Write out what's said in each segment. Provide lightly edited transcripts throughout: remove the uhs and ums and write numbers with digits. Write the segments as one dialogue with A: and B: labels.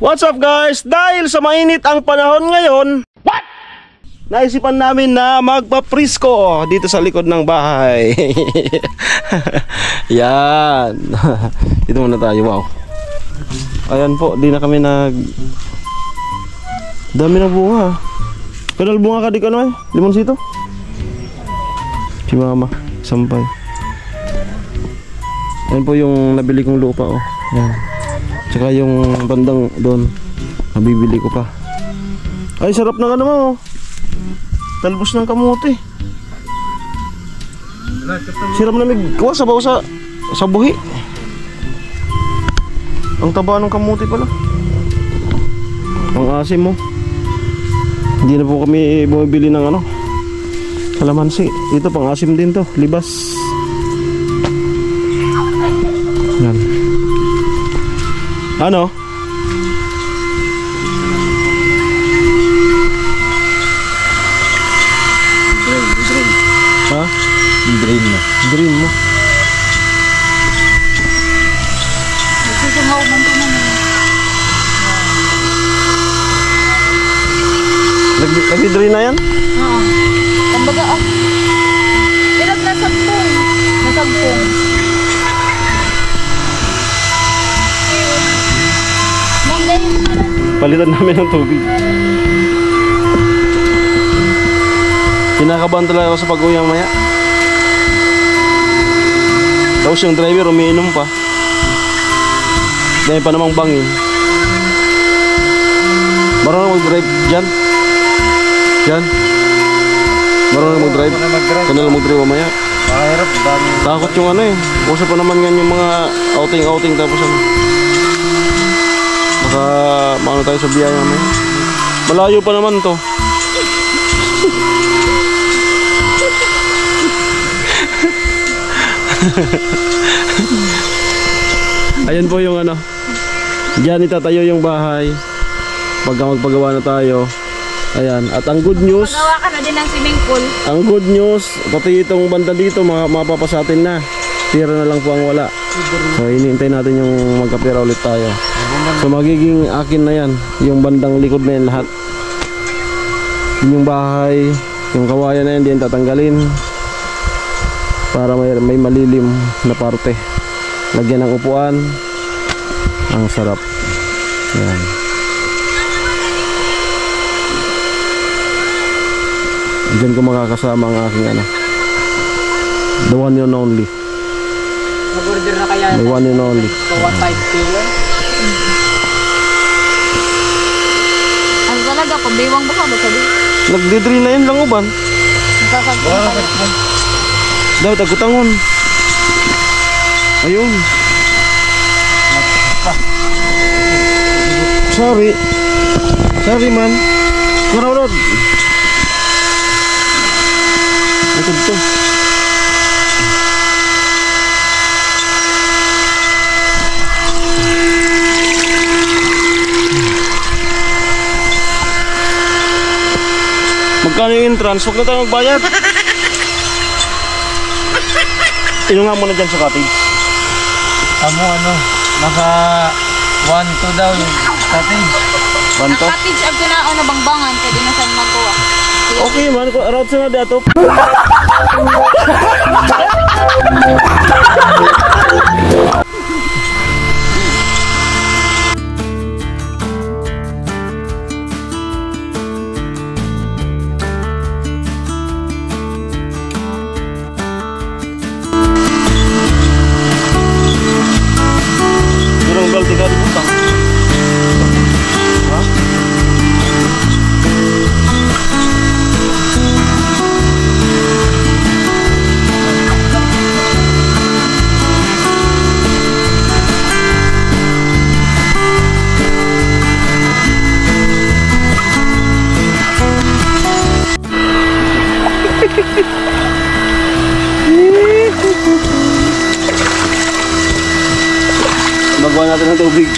A: What's up guys? Dahil sa mainit ang panahon ngayon, naisipan namin na magpaprisko dito sa likod ng bahay. Yan. Dito muna tayo, wow. Ayan po, di na kami dami na bunga. Kadal bunga ka di ka na limonsito? Si mama, sampay. Ayan po yung nabili kong lupa oh. Yan. Tsaka yung bandang doon, nabibili ko pa. Ay, sarap na ano mo. Talbos ng kamuti. Siram na migwa, sabaw sa buhi. Ang taba ng kamuti pala. Ang asim mo. Hindi na po kami bumibili ng ano, kalamansi. Ito pang asim din to, libas. Yan. Ano? Drain. Ha? Drain mo. Drain mo.
B: Nagsisingaw man ito naman.
A: Nag-drain na yan?
B: Oo. Kumbaga oh. Pero nasagpong. Nasagpong.
A: Palitan namin ng tubig. Kinakabahan talaga ako sa pag-uwi maya. Tapos yung driver umiinom pa. Dahil pa namang bangin. Marunong mag-drive dyan? Dyan? Marunong mag-drive? Kanila mag-drive mamaya? Takot yung ano eh. Uso pa naman yan yung mga outing tapos ano. Baka maano tayo sa biyaya mamaya. Malayo pa naman to. Ayan po yung ano, diyan itatayo yung bahay pagka magpagawa na tayo. Ayan, at ang good news,
B: magawa ka na din ng swimming pool.
A: ang good news, pati itong banda dito mapapasatin na. Tira na lang po ang wala. So hinihintay natin yung magkapira ulit tayo. So magiging akin na yan, yung bandang likod na yan lahat. Yung bahay, yung kawayan na yan, di yan tatanggalin para may malilim na parte. Lagyan ng upuan. Ang sarap. Yan. Diyan ko makakasama ang aking ano, the one and only.
B: Mag-order na kaya
A: the one and only.
B: So 1.5 kilo. Ano talaga, pambiwang ba ka ba sabi?
A: Nagdidri na yun lang uban.
B: Nasasagpong ka.
A: Daw tagutangon. Ayun. Sorry man. Kurang. Ito. Magkano yung entrance? Huwag na tayo magbayad. Ino nga muna dyan sa cottage.
C: Nasa 1-2 daw yung cottage.
B: Ang cottage ang kinaon na bangbangan pwede na saan magkuha.
A: Okay man, route sa na dato. Magawa natin ng tubig.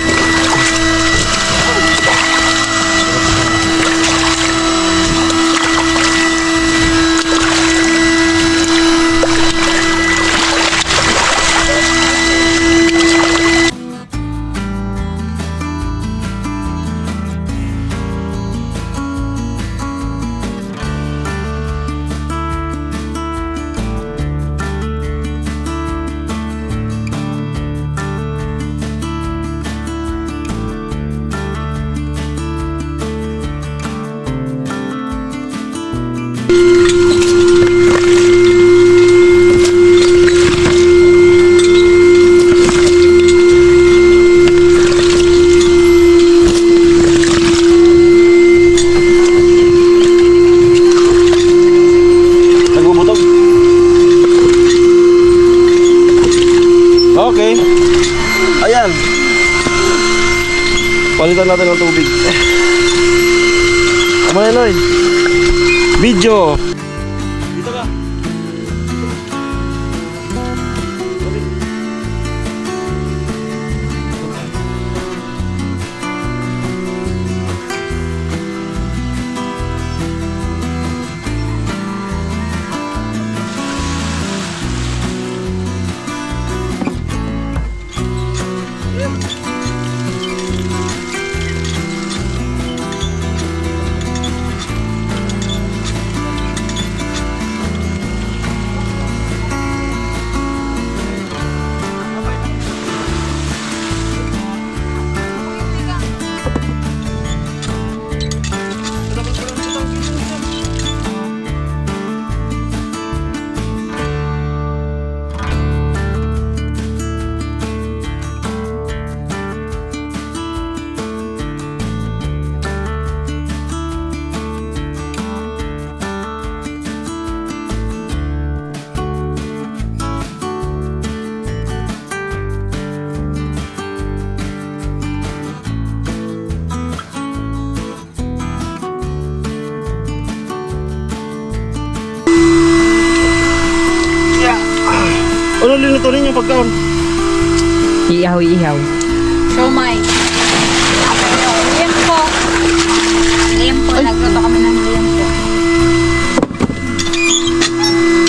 A: Nagbubutog. Okay. Ayan. Palitan natin ng tubig. Kamay Lloyd. Video. Dito ka. Ano linuto ninyo pagkaon?
D: Ihaw.
B: Siomay. Liempo. Liempo. Nagluto kami ng liempo.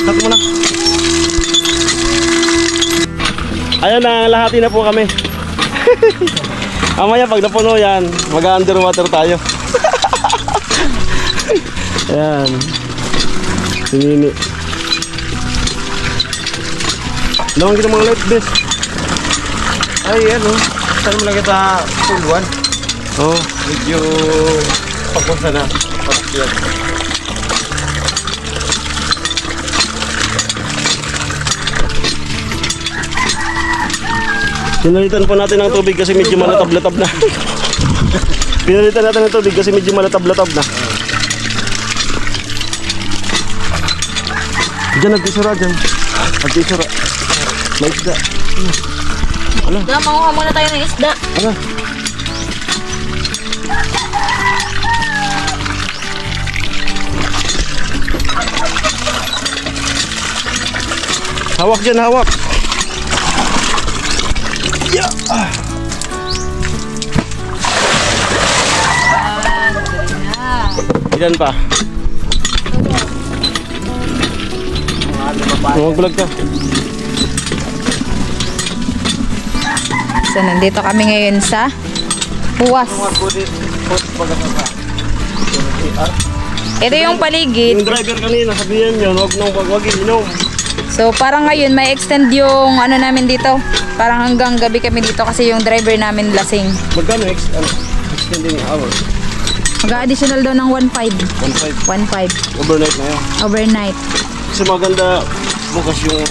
A: Sak mo na. Ayun na, lahati na po kami. Amaya pag napuno yan, mag-underwater tayo. Ayan. Sinini. Naman kita mga light best.
C: Ay, ano? Saan mo lang kita puluan?
A: Oh,
C: Medyo pagpunta na. Pagpunta.
A: pinalitan po natin ng tubig kasi medyo malatab-latab na. Pinalitan natin ng tubig kasi medyo malatab-latab na. Diyan nag-isura dyan. Nag-isura. May isda.
B: Isda, manguha muna tayo ng isda.
A: Ano? Hawak dyan, hawak. Yeah. Ilan pa? Magbulag ka.
D: So, nandito kami ngayon sa Huwas. Ito yung paligid.
A: Yung driver kanina, sabihan nyo, huwag inom.
D: So, parang ngayon, may extend yung ano namin dito. Parang hanggang gabi kami dito kasi yung driver namin lasing.
A: Magkano extending hour?
D: Mag-additional daw ng 1.5.
A: 1.5. Overnight na yan.
D: Overnight.
A: Kasi maganda bukas yung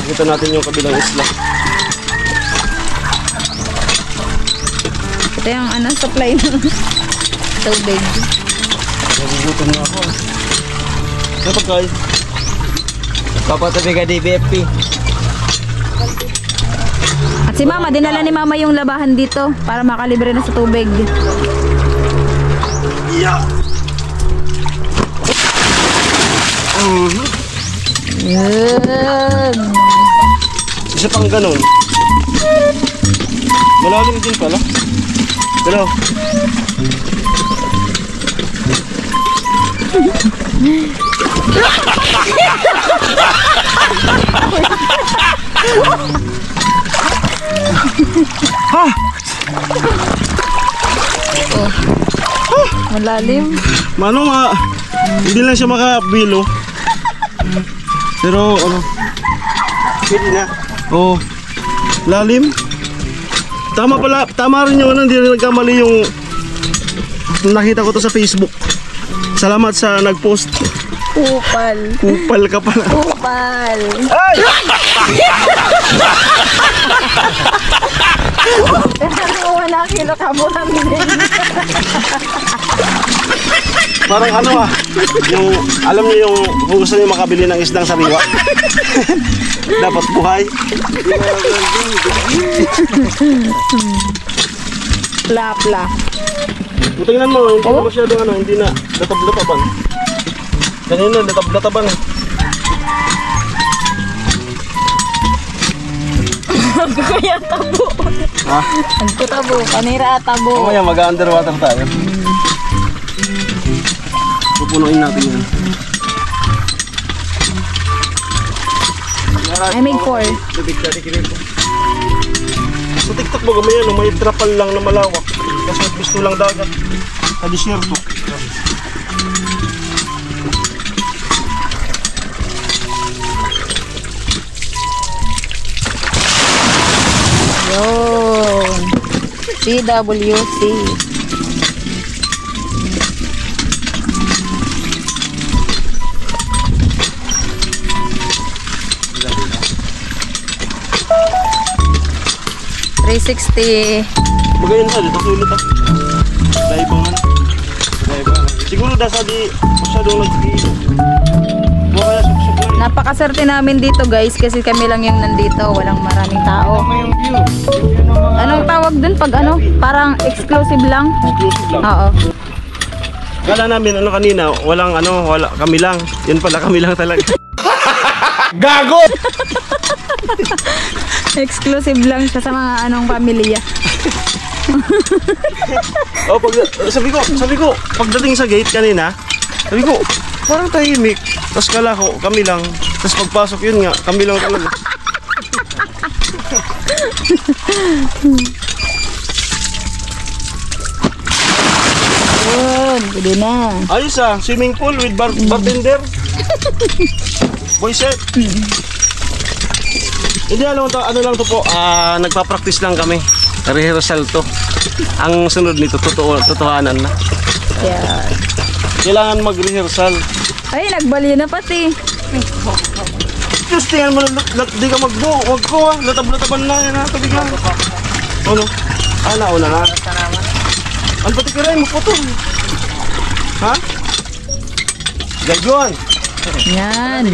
A: nakita natin yung kabilang isla.
D: Ito yung ano, supply ng tubig.
A: Nagugutom na ako. Ano pagkain?
C: Papatabi ka di BFP.
D: At si Mama, dinala ni Mama yung labahan dito para makalibre na sa tubig.
A: Yeah.
D: Yun.
A: Isa pang ganun. Malalim din pala. Pero
D: Malalim.
A: Mano hindi lang siya makabilo. Pero ano? Pwede na. Oh. Lalim. Tama pala, tama rin yung ano, hindi rin nagkamali yung nakita ko to sa Facebook. Salamat sa nag-post.
D: Kupal.
A: Kupal ka pala.
D: Kupal.
A: Ay!
D: Pero 1 kilo kaburan din.
A: Parang ano yung, alam niyo yung kung gusto niyo makabili ng isdang sariwa. Dapat buhay.
D: Pla.
A: Tingnan mo, hindi na masyadong ano, hindi na latab-lataban. Kanina, latab-lataban eh.
D: Kaya tabo.
A: Ha?
D: Ang tabo. Kanira tabo.
A: Mamaya mag-underwater tayo. Pupunuin natin yan.
D: I made 4.
A: Sa TikTok baga may ano, may trapal lang na malawak. Kasi gusto lang dagat. Sa disyerto.
D: Yun. CWC. $360.
A: Magayon sa dito sulit ah. Daibang ano. Daibang. Siguro dasa di masyadong nag-iilo. Buka kaya suksok lang.
D: Napakaserte namin dito guys kasi kami lang yung nandito. Walang maraming tao.
C: May yung view. Yung view ng mga...
D: Anong tawag dun pag ano? Parang exclusive lang?
A: Exclusive lang.
D: Oo.
A: Kala namin ano kanina, walang ano, wala kami lang. Yun pala kami lang talaga. Gago!
D: Exclusive lang siya sa mga anong pamilya.
A: Oh, sabi ko, pagdating sa gate kanina, sabi ko, parang tahimik. Tapos kala ko, kami lang. Tapos pagpasok yun nga, kami lang talaga.
D: Yun, pwede na.
A: Ayos ah, swimming pool with bartender. Boy set. Hindi alam mo to, ano lang to po, nagpa-practice lang kami. Rehearsal to. Ang sunod nito, totohanan na.
D: Yeah.
A: Kailangan mag-rehearsal.
D: Ay, nagbali na pati.
A: Diyos, tingnan mo, di ka magbuo. Huwag ko ah, latab-lataban na yan ha, tabig lang. Ano? Nauna na. Ano pati kiray mo po to? Ha? Gagyon.
D: Yan.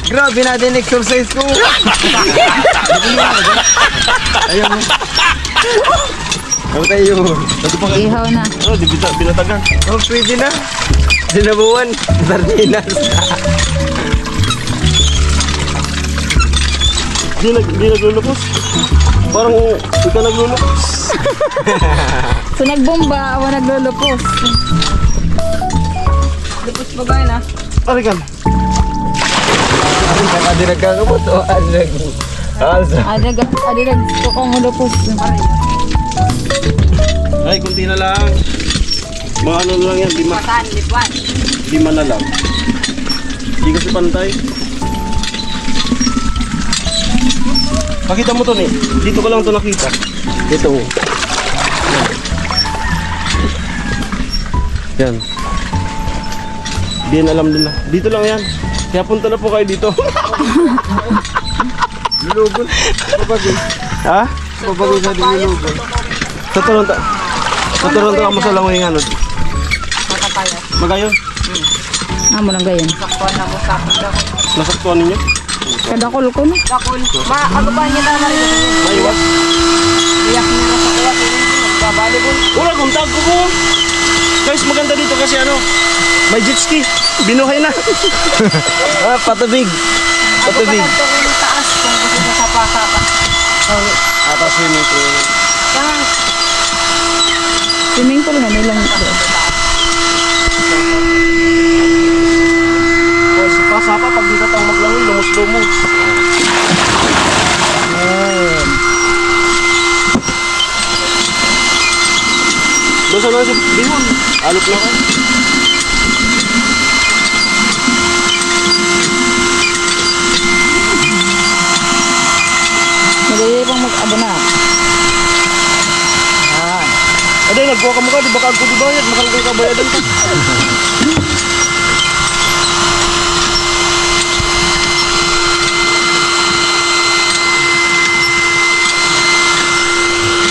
C: Grabe natin exercise ko. Ayun mo. Ako tayo.
D: Ihaw na.
A: Oh, di binatagan.
C: Oh, pwede na. Sinabuan. Sardinas.
A: Di naglulukos. Parang ikaw naglulukos.
D: So nagbomba, awa naglulupos. Lupos ba ba na?
A: Parikan.
C: Adi nagkakamot o adag. Asa.
D: Adag kung lupos.
A: Ay, kunti na lang. Mga ano lang yan, lima na lang. Hindi kasi pantay. Pakita mo to ni. Dito ko lang to nakita. Ito. Yan. Hindi na alam nila. Dito lang yan. Kaya punta na po kayo dito.
C: Nilugon. Papagay.
A: Ha?
C: Papagay sa nilugon.
A: Tuturon ta mo sa langoy nga. Magayon.
D: Amo lang gayon.
A: Nasaktuan ninyo?
D: Kadakol ko no.
B: Magabahan niya naman rin.
A: Maiwas?
B: Iyak niya na sa kuwa. Nagbabalibol.
A: Wala, kuntag ko po. Guys, maganda dito kasi ano, may jet ski. Binuhay na. Patubig. Patubig.
B: Ito ko yung taas kung gusto niya sa pasapa.
A: Atas swimming pool.
D: Swimming pool na nilang.
A: Sa pasapa, pag dito tayo maglangoy, lumos-lumos. Doon na si Bihon. Alok na ka.
D: Madali pang mag-abona.
A: Aday, nagkuha ka mo ka, di baka ako di bayad, makalagay ka bayadan ka.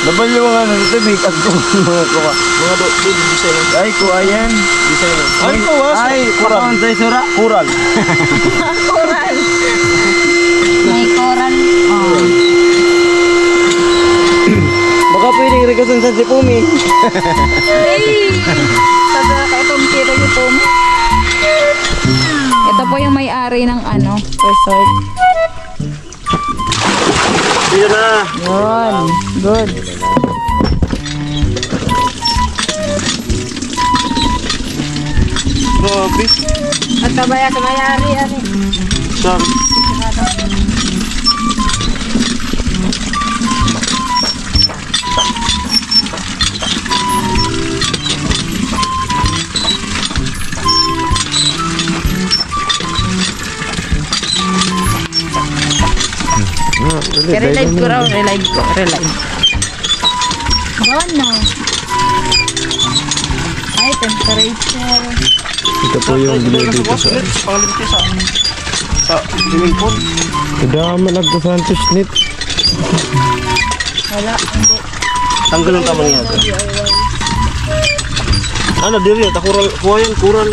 C: Laban yung mga nito, may kagto.
A: Mga design.
C: Ay, kuha yan.
A: Design. Ay, ito ha.
C: Ay, kurang sa sura.
A: Kural.
D: Coral. May coral. Oh.
C: Baka pwedeng requestan sa Sipumi.
D: Hey! Sada ka itong tira niyo po. Ito po yung may-ari ng ano, resort.
A: Sige na.
D: Yun. Good.
A: Grabe.
D: At kabaya sa may-ari, ano?
A: Sorry.
D: Relive ko raw, relive ko, relive. Doon na. Ay, temperature.
A: Ito po yung bilay dito sa... Pangalimti sa swimming pool. Kadama nagka-Santos net.
D: Wala, hindi.
A: Tanggal ang tamang nga. Ano, diri, takural, kuha yan, kural.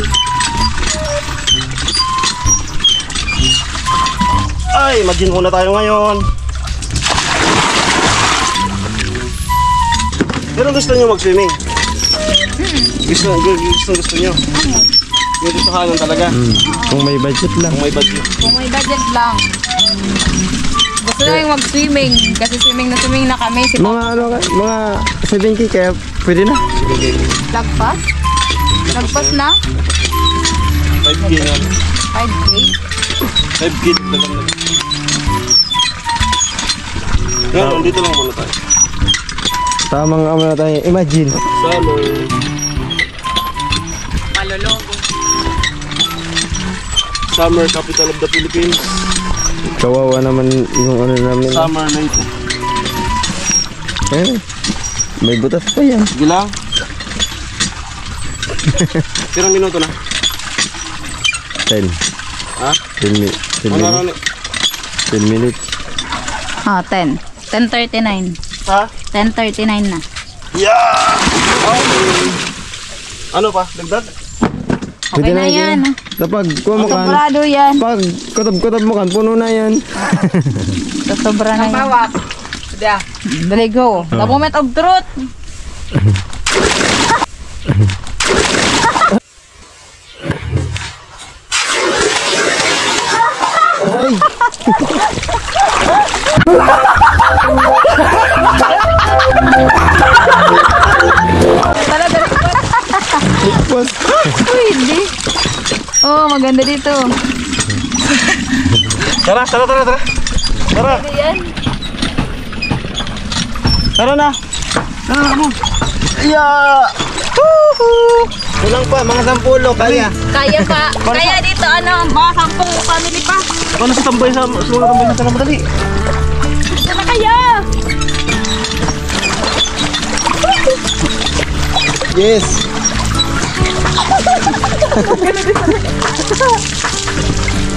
A: Ay, imagine muna tayo ngayon. Pero gusto nyo mag-swimming? Gusto nyo? Yung gusto kanan talaga.
C: Kung may budget lang.
A: Kung may budget.
D: Kung may budget lang. Gusto namin mag-swimming. Kasi swimming na kami. Si
C: Mga ano, mga 7K kaya pwede na.
D: Lagpas? Lagpas na?
A: 5K na.
D: 5K?
A: 5K na lang. Ngayon, dito lang muna tayo.
C: Tamang ano na tayo. Imagine.
A: Summer.
D: Malologo.
A: Summer capital of the Philippines.
C: Kawawa naman yung ano namin.
A: Summer night.
C: Eh, may butas pa yan.
A: Sige lang. Pirang minuto na.
C: 10.
A: Ha?
C: 10 minutes. 10
A: Ano
C: minutes. 10 minutes.
D: Ah, 10. 10:39.
A: Ha?
D: 10:39 na.
A: Yeah! Okay. Ano pa? Dagdag?
D: Okay na yan.
C: Kapag kumukan,
D: Sobrado yan.
C: pag kutab-kutab mo kan, puno na yan.
D: Sobra na yan. Bawak. Dali go. The moment of truth. Talaga. Pwede. Oh, maganda dito.
A: Tara, tara, tara, tara. Tara.
D: Yan.
A: Tara na. Tara na mo. Yeah! Woohoo!
C: Kulang pa, mga 10 kaya.
D: Kaya pa. Kaya dito, ano, mga 10 family pa.
A: Ano sa tambay sa mga tambay na sana madali?
D: Sana kaya.
C: Yes.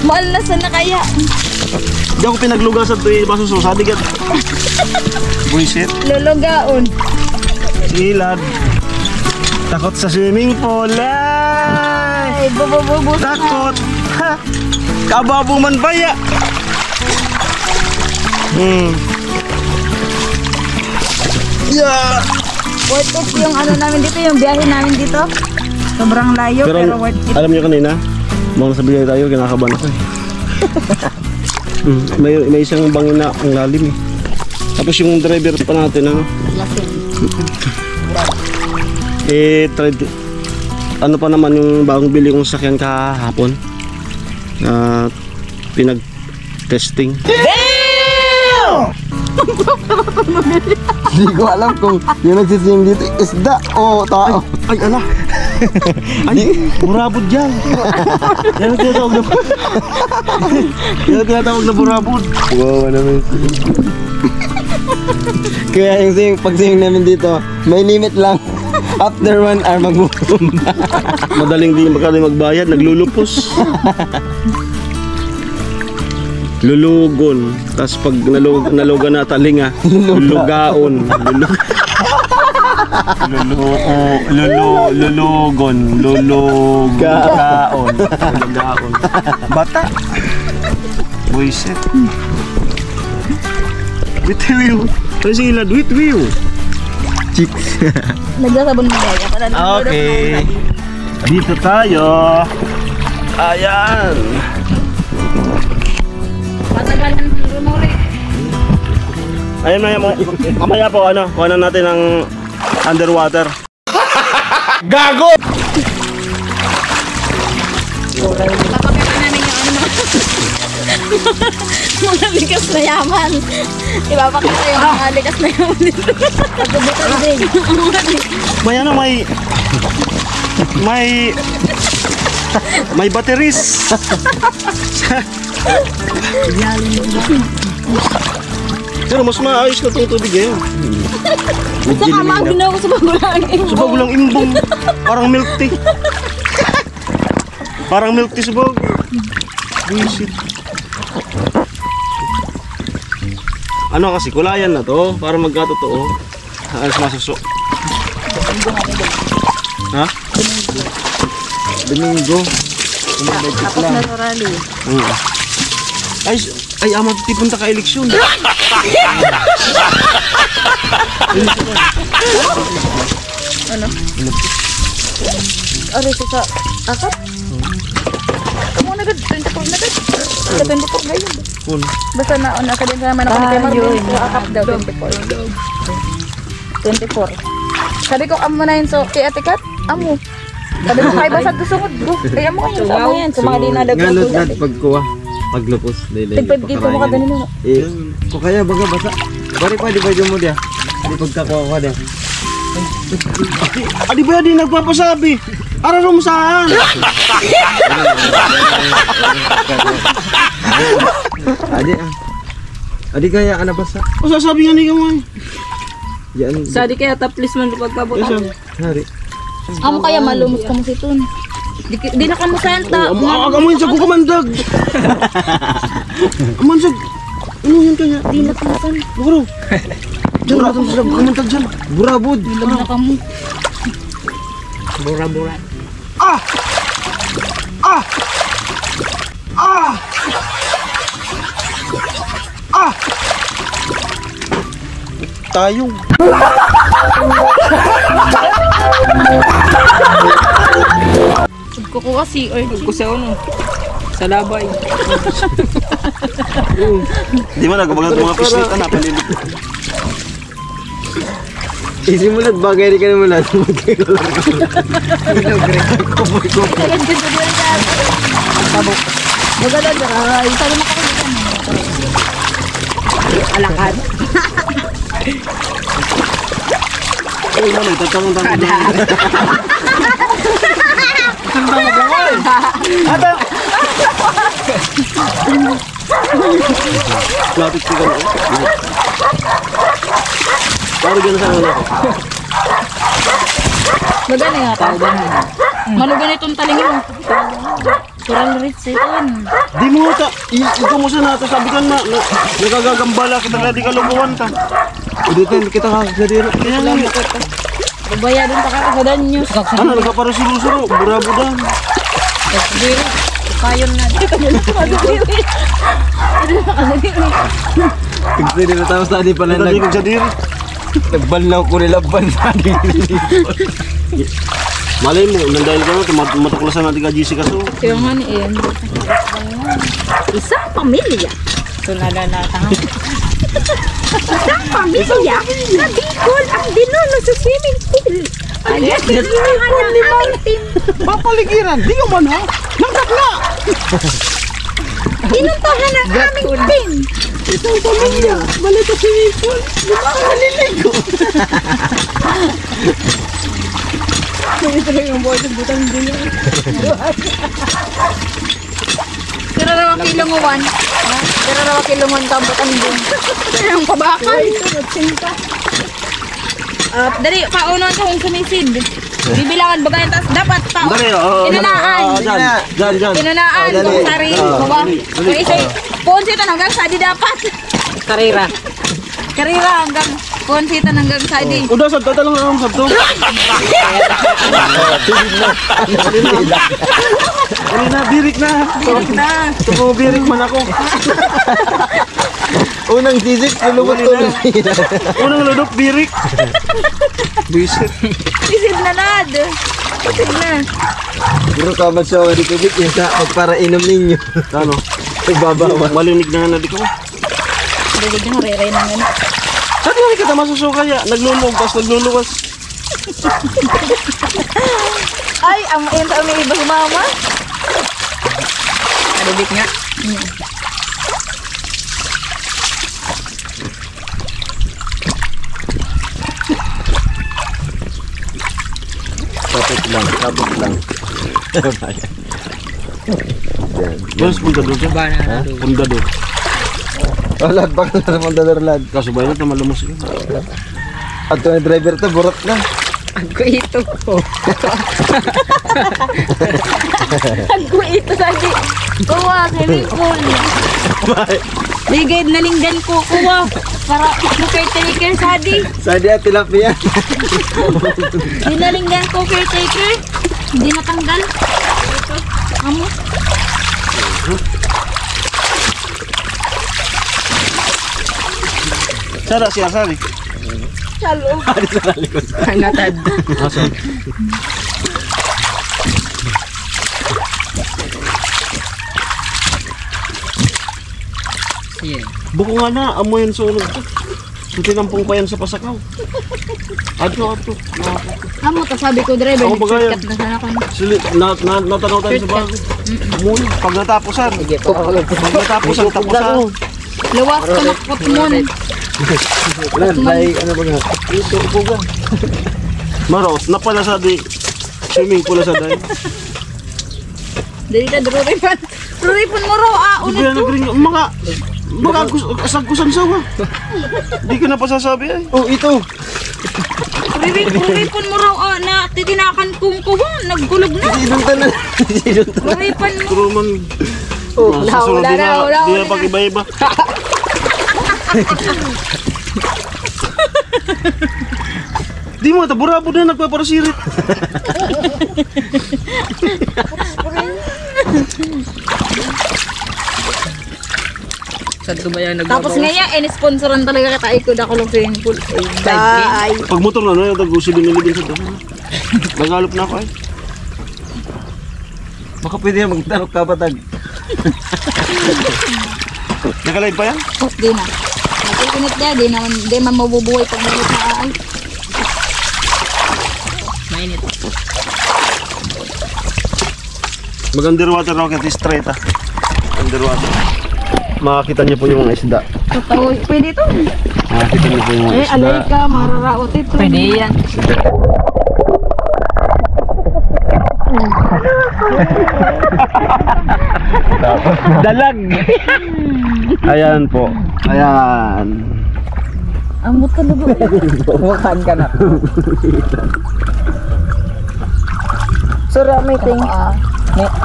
D: Mahal na sana kaya.
A: Di ako pinaglugasan ito yung baso sa digat. Buisit.
D: Lulugaon.
A: Silad. Takot sa swimming pool. Ay!
D: Ay, bubububusin na.
A: Takot. Ha! Kababo man baya. Yeah!
D: Worth it yung ano namin dito, yung biyahe namin dito. Sobrang layo, pero worth it.
A: Alam niyo kanina, mga sabigay tayo, kinakabahan ako eh. may isang bangin na ang lalim eh. Tapos yung driver pa natin, ano? Eh, ano pa naman yung bagong bili kong sakyan kahapon na pinag-testing.
C: Hindi ko alam kung yung nagsising dito isda o tao.
A: Ay, ala! Ay, burabod dyan! Yan ang tinatawag na yan ang tinatawag na burabod.
C: Wow, naman. Kaya yung pag-swimming namin dito, may limit lang. After 1 hour magbubumba.
A: Madaling di magbayad, naglulupos. Lulugon. Tapos pag nalugan na talinga, lulugaon. Lulugon. Lulugaon. Bata. Buisit. Witwiw. Kasi ilad, witwiw.
C: Chicks.
B: Nagsasabon mo gaya.
A: Okay. Dito tayo. Ayan.
B: Matagalan ng rumore.
A: Ayun, mamaya po, kuhanan natin ng underwater. Gago!
B: Papakita namin yung ano mga likas na yaman. Ipapakita yung mga likas na yaman dito. Pagkabutan din.
A: May batteries. Pero mas maayos na itong tubig ngayon.
B: Saka mga ginawa ko sa bagulang imbong.
A: Sa bagulang imbong. Parang milk tea. Parang milk tea sa bago. Buisit. Ano kasi, kulayan na to para magkatotoo. Alas masuso. Ha?
C: Domingo.
B: Tapos na sa rally.
A: Ay, ama, tipunta ka eleksyon.
B: Ano? Ano ito sa akap? Kamu na gad, 24 na gad. 24 na yun. Basta nasa din sa naman ako ni Kemar. Sa akap daw, 24. Sabi ko, amo na yun. So, kay Ate Kat, amo. Sabi ko, kay basag sungod. Kaya mo kayo sa amo yan. Sa mga dinadagdag ko
C: Nganod
B: dati.
C: na pagkuha. Paglupos.
B: Tigpad dito mo ka ganun mo.
C: Kung kaya baga basa. Bari pa di ba mo dia? Di pagkakuha ko dia.
A: Adi ba di nagpapasabi? Araw mo saan?
C: Adi kaya ana basa.
A: O sasabi nga ni kamay.
C: Yan.
B: Sadi kaya taplis man pagkabutan.
C: Hari.
B: Amo kaya malumos ka mo si Tun. Di na ka mo santa.
A: Agamoy sa kukumandag. Amansag. Ano yun kaya?
B: Di na ka mo santa.
A: Bro. Diyan na itong sarap kumantag dyan.
C: Burabod.
B: Ilam na ka mo.
C: Bura-bura.
A: Ah! Ah! Ah! Ah! Tayong.
B: Kukuha si or
E: Ko sa ano? Sa labay.
A: Di ba nagkabagat mga pisnit na panilig.
C: Isimulat bagay rin ka naman natin.
B: Magalan ka. Isa na makakalitan mo. Alakad.
A: Uy, ano, tatanong-tanong. Lapit ko ka na. Paro gano'n sa ano.
B: Magani nga tao ba? Malugan itong talingin mo. Coral Ritz ito.
A: Di mo ta, ikaw mo sana ito sabi ka na, nagagagambala kita na di ka lumuwan ka.
C: Udutin kita ka sa dito.
A: Kaya nga,
B: Babayadin pa ka sa danyos.
A: ano, nagkaparasuro-suro, burabudan.
B: Kayon na.
C: Pagpili na tao sa di pala
A: Hindi ka diri.
C: nagbalaw ko nilaban sa dito.
A: Malay mo, nandahil ka na, matuklasan natin ka GC kaso.
B: Kaya nga ni Ian. Isang pamilya. Tunala na tanga. Isang pamilya na Bicol ang dinuno sa swimming pool. Ayan, ang aming team.
A: Papaligiran, di ka man ha? Nagdakla!
B: Pinuntahan ang aming team.
A: Isang pamilya, balik sa swimming pool, lumakaliligo.
B: Ito yung boy, butang din yan.
D: raw kilunguan. Dira raw kilunguan kabutan din. Ang kabakal. Dari paunon sa kung sumisid. Bibilangan bagayan tas dapat pa. Inanaan.
A: Diyan.
D: Inanaan kung sari. Bawa. Kaya isa ponsitan hanggang sadi dapat.
E: Karera.
D: Karira hanggang ponsitan hanggang sadi.
A: Udah sabta lang ang sabto. Kanina birik na. Birik man ako.
C: Unang sisik, lulubot ko na.
A: Unang ludok birik. Bisit.
D: Isid na nad. Isid na.
C: Bro, kaman siya di kubik yung sa para inom ninyo.
A: Ano?
C: Ibabawa.
A: Malinig na nga na di ko.
D: Dugod na hariray na nga.
A: Saan nga kita masusuka ya? Nagluluwas.
D: Ay, ang sa umiiba si mama.
E: Adibik nga.
C: Tapos lang.
A: Terus punta doon siya.
E: Bana.
A: Punta doon.
C: Lad, bakal na naman dadar lad.
A: Kaso ba yun na malumos yun?
C: At yung driver to, burot na.
E: Ako ito.
D: Ako ito sadi. Kuha, swimming pool. Ligay na linggan ko, kuha. Para caretaker sadi.
C: Sadi at tilapia.
D: Dinalinggan ko caretaker. Hindi natanggal. Ito. Amo.
A: Sada siya, sari.
D: Salo.
E: Ay natad.
A: Asan?
E: Sige.
A: Buko nga na, amoy yung sunog ko. Tinampong pa yan sa pasakaw. Adto.
D: Amo, ta sabi ko driver.
A: Ako ba
D: Shortcut na sana ko.
A: Sili, natanaw tayo sa bago. Amoy, pag natapusan. Pag natapusan, tapusan.
D: Luwas ka makot mo.
C: Lad, like, ano ba nga? Ito, upugan.
A: Maros, napala sa di. Swimming pool sa day.
D: Dali ka, druripon. Druripon mo raw,
A: Hindi
D: ulit
A: na
D: to.
A: nagring, mga asag-kusan sawa. Di ka na pasasabi ay.
C: Oh, ito.
D: Druripon mo raw, na titinakan kong kuhon. Naggulog na.
C: Siduntan na.
D: Druripon mo.
A: Pero man, sa sunod din na, di na pag-iba-iba. Di mo, taburabo na nagpaparasirit.
E: Saan ko ba yan
D: Tapos ngayon, in-sponsoran talaga kita ikod ako ng swimming pool. Ay,
A: Pag motor na, ano, tag-usi binilibin sa dami. Nagalop na ako ay.
C: Baka pwede yan magtanong ka ba tag?
A: Nakalive pa yan?
D: di na. Nag-init na, di man mabubuhay pag mabulit na ay.
E: Mainit.
A: Mag-underwater rocket is straight ah. Underwater. Makakita niyo po yung mga isda.
D: Totoo, pwede ito.
A: Makakita niyo po yung mga isda.
D: Alay ka, mararaot ito.
E: Pwede yan.
A: Dalag! Ayan po. Ayan.
D: Ang buto lugo.
E: Huwakan ka na.
D: Suramiting.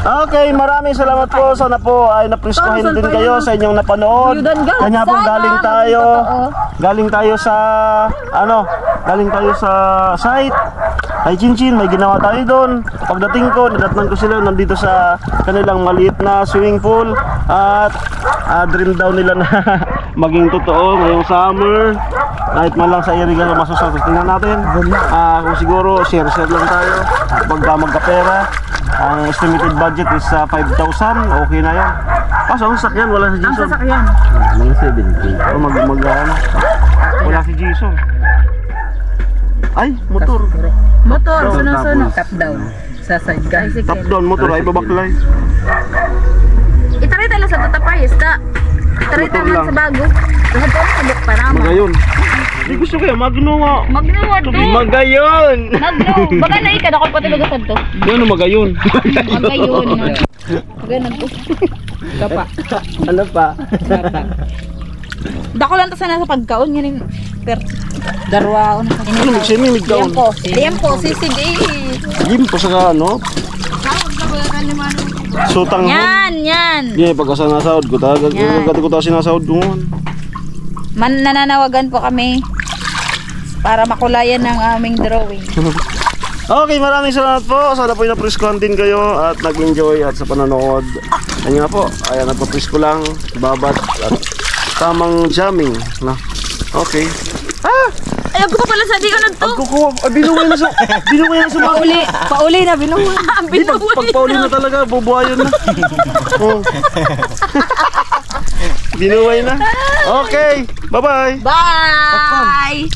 A: Okay, maraming salamat po. Sana po ay napriskohin din kayo sa inyong napanood. Kanya po galing tayo sa site. Ay Chinchin, may ginawa tayo doon. Pagdating ko, nilatnan ko sila nandito sa kanilang maliit na swimming pool. At dream daw nila na maging totoo ngayong summer. Kahit man lang sa iriga masasagot. Tingnan natin. Kung siguro, share lang tayo. Pagka magkapera. Ang estimated budget is 5,000. Okay na yan. Kaso ang sakyan, wala si Jason.
D: Ang sasakyan.
C: Mga 70.
A: Wala si Jason. Ay, motor.
D: Motor, sunod-sunod.
E: Top down. Sa side ka.
A: Top down motor, ay babaklay.
D: Itaray lang sa tatapayos ta. Itaray
A: Motor
D: lang
A: lang.
D: sa bago. Lahat ko sa buk para mo.
A: Magayon. Di gusto kaya magno.
D: Magnuwad to.
C: Magayon!
D: Magno. Baga na ikad ako patulugasan to.
A: Ano magayon?
D: Magayon. Magayon to. Kapa.
C: Ano pa?
D: Dako lang to sana sa pagkaon yan yung darwa.
A: Ano magsini migkaon?
D: Liempo, sisig eh.
A: Gimpo sa ano? Sutang.
D: Yan.
A: Yeah, pagka nasahod ko talaga
D: Yan.
A: ko ta sinasahod ko.
D: Nananawagan po kami para makulayan ng aming drawing.
A: Okay, maraming salamat po. Sana po na-preskuhan din kayo at nag-enjoy at sa panonood. Kanya po, ayan, nagpa-presko lang, babat at tamang jamming. No? Okay.
D: Ay, ako pa pala sa di ko nagto.
A: Kukuha, binuway na sa
D: Pauli na, binuwi.
A: pagpauli na talaga, bubuhayon na. Oh. Binuway na. Okay, bye-bye.
D: Bye!